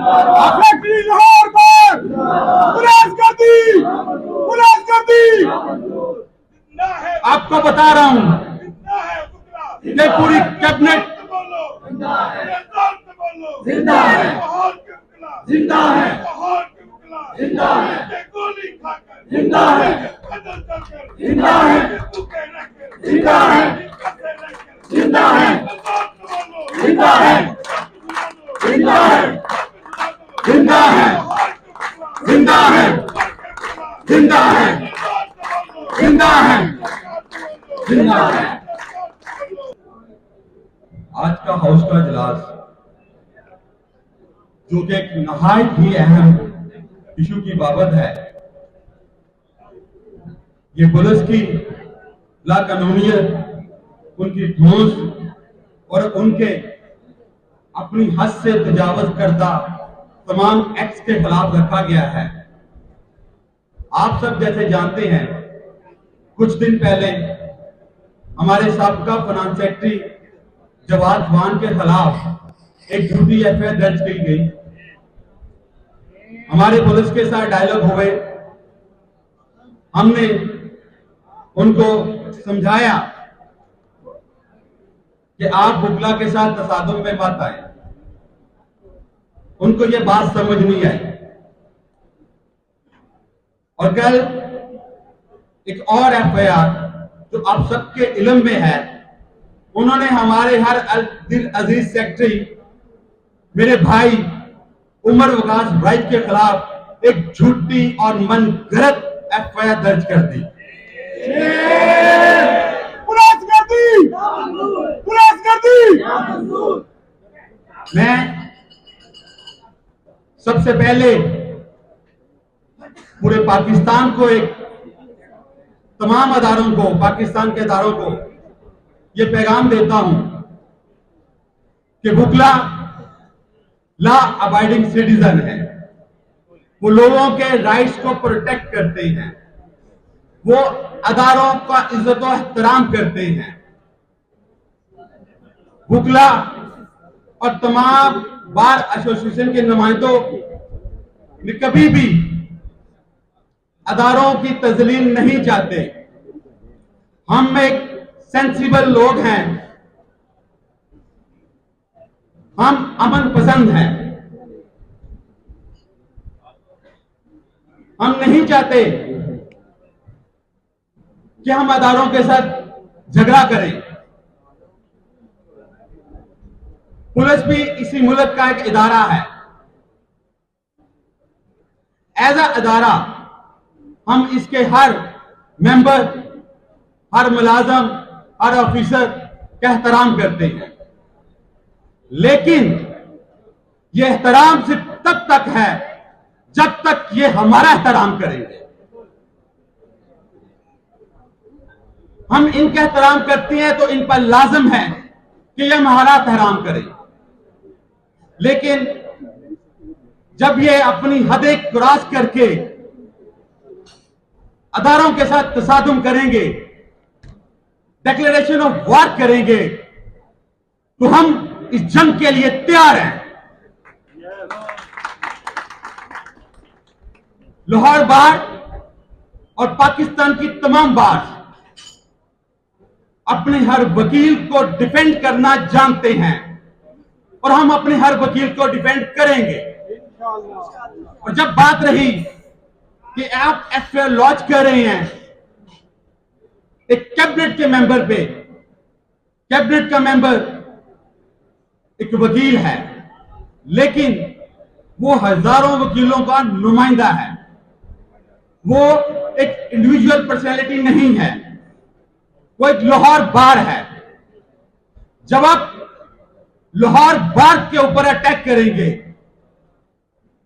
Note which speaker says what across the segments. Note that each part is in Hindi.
Speaker 1: फैक्ट्री लाहौर पर पुलिस कर दी। आपको बता रहा हूं कि पूरी कैबिनेट
Speaker 2: जिंदा है, जिंदा है, जिंदा है, जिंदा है, जिंदा है, जिंदा है, जिंदा है, जिंदा है, जिंदा है,
Speaker 1: जिंदा है, जिंदा है, जिंदा है, जिंदा है, जिंदा है। आज का हाउस का इजलास जो कि एक नहायत ही अहम इशू की बाबत है, ये पुलिस की लाकानूनियत, उनकी ठोस और उनके अपनी हद से तजावज करता तमाम एक्ट्स के खिलाफ रखा गया है। आप सब जैसे जानते हैं, कुछ दिन पहले हमारे साबका फाइनेंस सेक्रेटरी जवाद खान के खिलाफ एक झूठी एफआईआर दर्ज की गई। हमारे पुलिस के साथ डायलॉग हुए, हमने उनको समझाया कि आप बुकला के साथ तसादुम में मत आए। उनको यह बात समझ नहीं आई और कल एक और एफआईआर जो आप सबके इल्म में है, उन्होंने हमारे हर दिल अजीज सेक्रेटरी मेरे भाई उमर वकास भाई के खिलाफ एक झूठी और मनगढ़ंत एफआईआर दर्ज कर दी। पुलिस कर दी, पुलिस कर दी। मैं सबसे पहले पूरे पाकिस्तान को, एक तमाम अदारों को, पाकिस्तान के अदारों को यह पैगाम देता हूं कि बुकला लॉ अबाइडिंग सिटीजन है। वो लोगों के राइट्स को प्रोटेक्ट करते हैं, वो अदारों का इज्जत और एहतराम करते हैं। बुकला और तमाम बार एसोसिएशन के नुमाइंदों ने कभी भी अदारों की तजलील नहीं चाहते। हम एक सेंसिबल लोग हैं, हम अमन पसंद हैं। हम नहीं चाहते कि हम अदारों के साथ झगड़ा करें। पुलिस भी इसी मुल्क का एक इदारा है। एज अ अदारा हम इसके हर मेंबर, हर मुलाजम, हर ऑफिसर का एहतराम करते हैं, लेकिन यह एहतराम सिर्फ तब तक है जब तक ये हमारा एहतराम करेंगे। हम इनका एहतराम करते हैं तो इन पर लाजिम है कि ये हमारा एहतराम करें, लेकिन जब ये अपनी हदें क्रॉस करके अदारों के साथ तसादुम करेंगे, डिक्लेरेशन ऑफ वॉर करेंगे, तो हम इस जंग के लिए तैयार हैं। लाहौर बार और पाकिस्तान की तमाम बार अपने हर वकील को डिफेंड करना जानते हैं और हम अपने हर वकील को डिफेंड करेंगे। और जब बात रही कि आप एफआईआर लॉन्च कर रहे हैं एक कैबिनेट के मेंबर पे, कैबिनेट का मेंबर एक वकील है, लेकिन वो हजारों वकीलों का नुमाइंदा है। वो एक इंडिविजुअल पर्सनैलिटी नहीं है, वो एक लाहौर बार है। जब आप लाहौर बार के ऊपर अटैक करेंगे,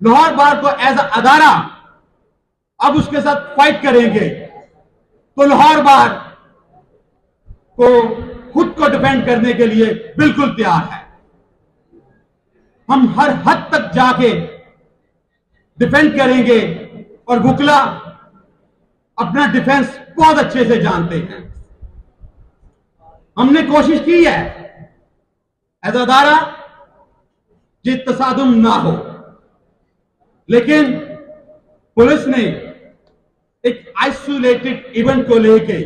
Speaker 1: लाहौर बार को एज अ अदारा अब उसके साथ फाइट करेंगे, तो लाहौर बार को खुद को डिफेंड करने के लिए बिल्कुल तैयार है। हम हर हद तक जाके डिफेंड करेंगे और बुकला अपना डिफेंस बहुत अच्छे से जानते हैं। हमने कोशिश की है एज अदारा कि तसादुम ना हो, लेकिन पुलिस ने एक आइसोलेटेड इवेंट को लेके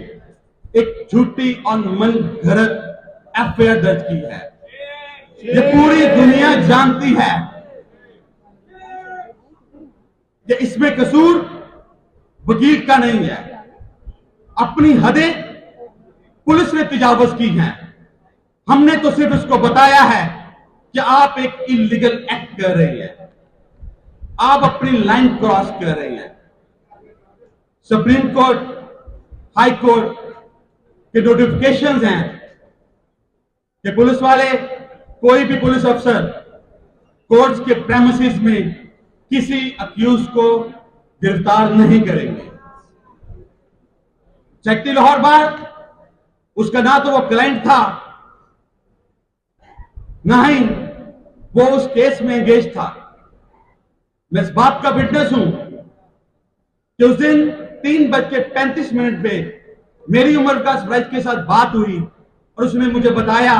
Speaker 1: एक झूठी और मन घड़त एफआईआर दर्ज की है। ये पूरी दुनिया जानती है कि इसमें कसूर वकील का नहीं है। अपनी हदें पुलिस ने तजावुज की हैं। हमने तो सिर्फ इसको बताया है कि आप एक इलीगल एक्ट कर रहे हैं, आप अपनी लाइन क्रॉस कर रहे हैं। सुप्रीम कोर्ट, हाई कोर्ट के नोटिफिकेशंस हैं कि पुलिस वाले, कोई भी पुलिस अफसर कोर्ट्स के प्रेमिसेस में किसी अक्यूज को गिरफ्तार नहीं करेंगे। सेक्रेटरी लाहौर बार, उसका ना तो वो क्लाइंट था, ना ही वो उस केस में एंगेज था। मैं इस बात का विटनेस हूं कि उस दिन 3:35 पे मेरी उमर का सरफराज के साथ बात हुई और उसने मुझे बताया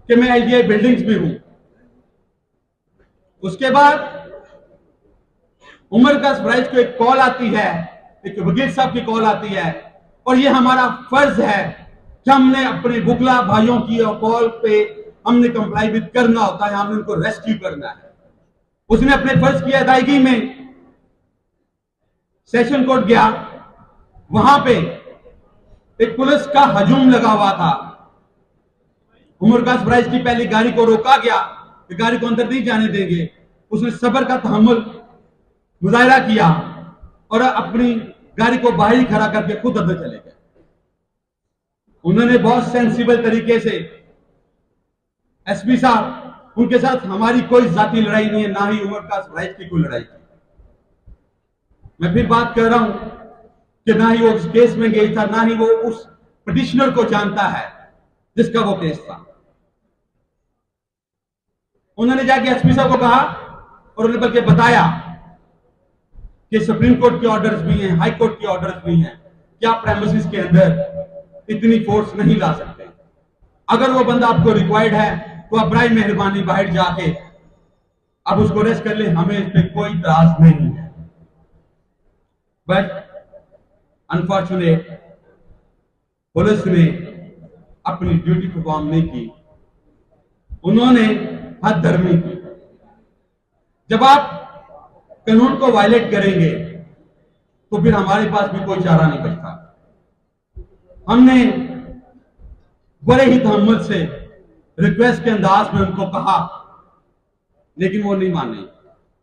Speaker 1: कि मैं एलडीआई बिल्डिंग्स में हूं। उसके बाद उमर का सरफराज को एक कॉल आती है, एक वकील साहब की कॉल आती है, और ये हमारा फर्ज है कि हमने अपने बुकला भाइयों की कॉल पे हमने कंप्लाई विद करना होता है, हमने उनको रेस्क्यू करना है। उसने अपने फर्ज की अदायगी में सेशन कोर्ट गया, वहां पे एक पुलिस का हजूम लगा हुआ था। उमर का सरफराज की पहली गाड़ी को रोका गया कि गाड़ी को अंदर नहीं जाने देंगे। उसने सब्र का तहम्मुल मुजाहिरा किया और अपनी गाड़ी को बाहर ही खड़ा करके खुद अंदर चले गए। उन्होंने बहुत सेंसिबल तरीके से, एसपी साहब, उनके साथ हमारी कोई जाती लड़ाई नहीं है, ना ही उमर का सरफराज की कोई लड़ाई की। मैं फिर बात कर रहा हूं कि ना ही वो उस केस में गया था, ना ही वो उस पिटिशनर को जानता है जिसका वो केस था। उन्होंने जाके एसपी साहब को कहा और उन्हें बल्कि बताया कि सुप्रीम कोर्ट के ऑर्डर्स भी हैं, हाई कोर्ट के ऑर्डर्स भी हैं, क्या प्रेमिसेस के अंदर इतनी फोर्स नहीं ला सकते। अगर वो बंदा आपको रिक्वायर्ड है तो आप बराए मेहरबानी बाहर जाके आप उसको अरेस्ट कर ले, हमें इस पर कोई इतराज नहीं है। बट अनफॉर्चुनेट पुलिस ने अपनी ड्यूटी परफॉर्म नहीं की, उन्होंने हद धर्मी की। जब आप कानून को वायलेट करेंगे तो फिर हमारे पास भी कोई चारा नहीं बचता। हमने बड़े ही तहम्मुल से रिक्वेस्ट के अंदाज में उनको कहा, लेकिन वो नहीं माने,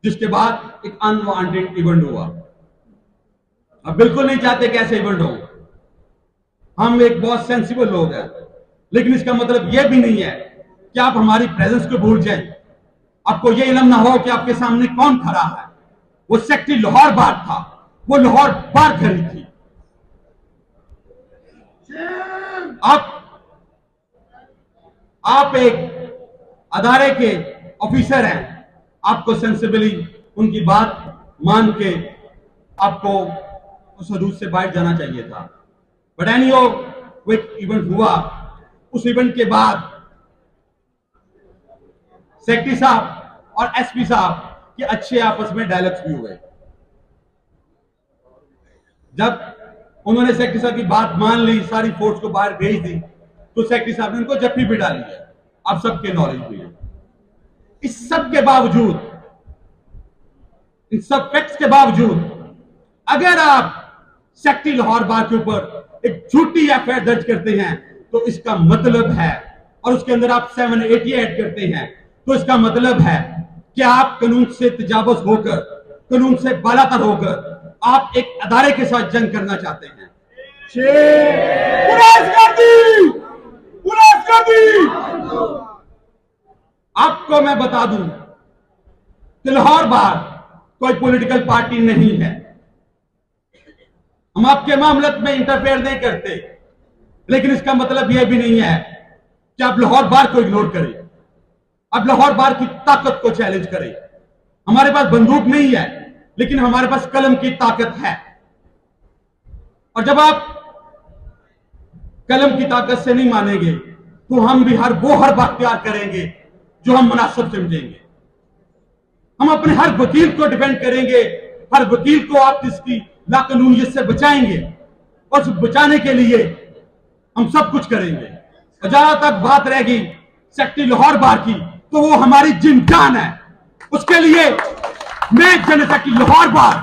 Speaker 1: जिसके बाद एक अनवांटेड इवेंट हुआ। अब बिल्कुल नहीं चाहते कि ऐसे इवेंट हो। हम एक बहुत सेंसिबल लोग हैं, लेकिन इसका मतलब यह भी नहीं है कि आप हमारी प्रेजेंस को भूल जाएं। आपको यह इल्म ना हो कि आपके सामने कौन खड़ा है। वो सेक्रेटरी लाहौर बार था, वो लाहौर बार खड़ी थी। आप एक अदारे के ऑफिसर हैं, आपको सेंसिबली उनकी बात मान के आपको उस हदूद से बाहर जाना चाहिए था। बट एनीहो, वो एक इवेंट हुआ। उस इवेंट के बाद सेक्रेटरी साहब और एसपी साहब के अच्छे आपस में डायलॉग्स भी हुए। जब उन्होंने सेक्रेटरी साहब की बात मान ली, सारी फोर्स को बाहर भेज दी, तो सेक्रेटरी साहब ने उनको जफ्फी भी डाली है। आप सबके नॉलेज में है। इस सब के बावजूद, इन सब फैक्ट्स के बावजूद, अगर आप सेक्रेटरी लाहौर बार के ऊपर एक झूठी एफआईआर दर्ज करते हैं तो इसका मतलब है, और उसके अंदर आप 780 ऐड करते हैं, तो इसका मतलब है कि आप कानून से तजावुज होकर, कानून से बालातर होकर आप एक अदारे के साथ जंग करना चाहते हैं। आपको मैं बता दूं कि लाहौर बार कोई पॉलिटिकल पार्टी नहीं है। हम आपके मामले में इंटरफेयर नहीं करते, लेकिन इसका मतलब यह भी नहीं है कि आप लाहौर बार को इग्नोर करें। आप लाहौर बार की ताकत को चैलेंज करें। हमारे पास बंदूक नहीं है, लेकिन हमारे पास कलम की ताकत है। और जब आप कलम की ताकत से नहीं मानेंगे तो हम भी हर बात तैयार करेंगे जो हम मुनासिब समझेंगे। हम अपने हर वकील को डिफेंड करेंगे, हर वकील को आप इसकी लाकानूनियत से बचाएंगे और उस बचाने के लिए हम सब कुछ करेंगे। और जहां तक बात रहेगी सेक्रेटरी लाहौर बार की, तो वो हमारी जिंदान है। उसके लिए मैं जनरल सेक्रेटरी लाहौर बार